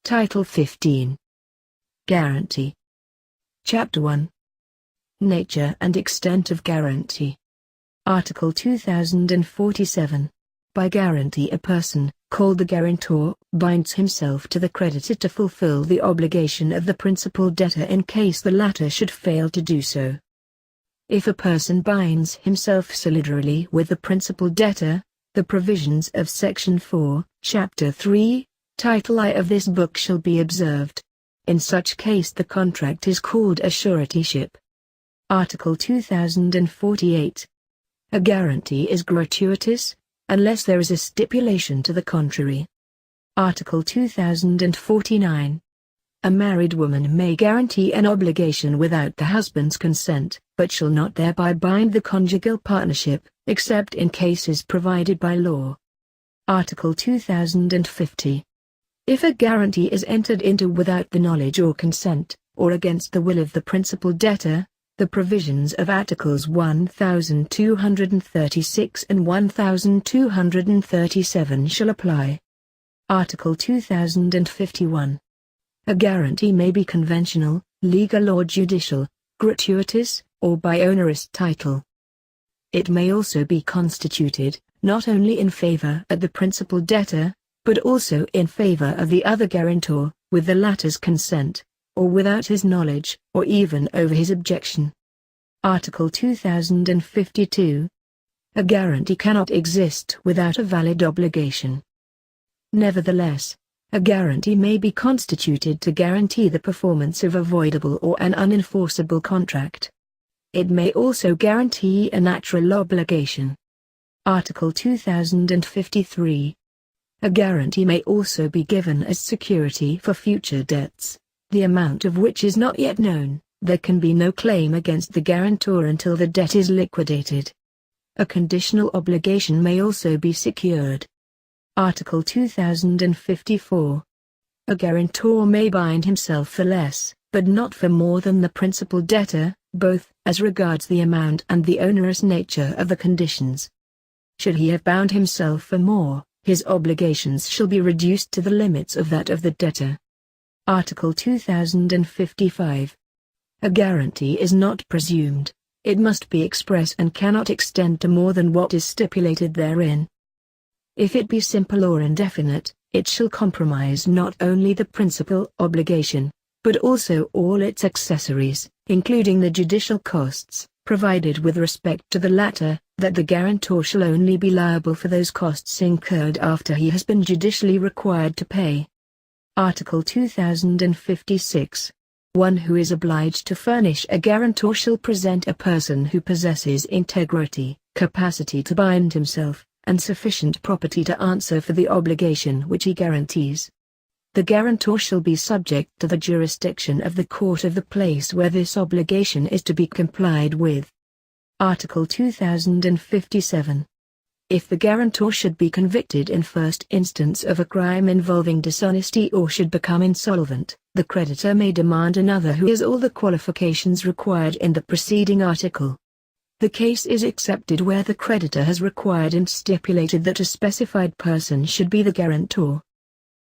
Title 15. Guarantee. Chapter 1. Nature and extent of guarantee. Article 2047. By guarantee, a person, called the guarantor, binds himself to the creditor to fulfill the obligation of the principal debtor in case the latter should fail to do so. If a person binds himself solidarily with the principal debtor, the provisions of Section 4, Chapter 3, Title I of this book shall be observed. In such case the contract is called a suretyship. Article 2048. A guarantee is gratuitous, unless there is a stipulation to the contrary. Article 2049. A married woman may guarantee an obligation without the husband's consent, but shall not thereby bind the conjugal partnership, except in cases provided by law. Article 2050. If a guarantee is entered into without the knowledge or consent, or against the will of the principal debtor, the provisions of Articles 1236 and 1237 shall apply. Article 2051. A guarantee may be conventional, legal or judicial, gratuitous, or by onerous title. It may also be constituted, not only in favor of the principal debtor, but also in favor of the other guarantor, with the latter's consent, or without his knowledge, or even over his objection. Article 2052. A guarantee cannot exist without a valid obligation. Nevertheless, a guarantee may be constituted to guarantee the performance of a voidable or an unenforceable contract. It may also guarantee a natural obligation. Article 2053. A guarantee may also be given as security for future debts, the amount of which is not yet known. There can be no claim against the guarantor until the debt is liquidated. A conditional obligation may also be secured. Article 2054. A guarantor may bind himself for less, but not for more than the principal debtor, both as regards the amount and the onerous nature of the conditions. Should he have bound himself for more, his obligations shall be reduced to the limits of that of the debtor. Article 2055. A guarantee is not presumed, it must be express and cannot extend to more than what is stipulated therein. If it be simple or indefinite, it shall comprise not only the principal obligation, but also all its accessories, including the judicial costs, provided with respect to the latter, that the guarantor shall only be liable for those costs incurred after he has been judicially required to pay. Article 2056. One who is obliged to furnish a guarantor shall present a person who possesses integrity, capacity to bind himself, and sufficient property to answer for the obligation which he guarantees. The guarantor shall be subject to the jurisdiction of the court of the place where this obligation is to be complied with. Article 2057. If the guarantor should be convicted in first instance of a crime involving dishonesty or should become insolvent, the creditor may demand another who has all the qualifications required in the preceding article. The case is accepted where the creditor has required and stipulated that a specified person should be the guarantor.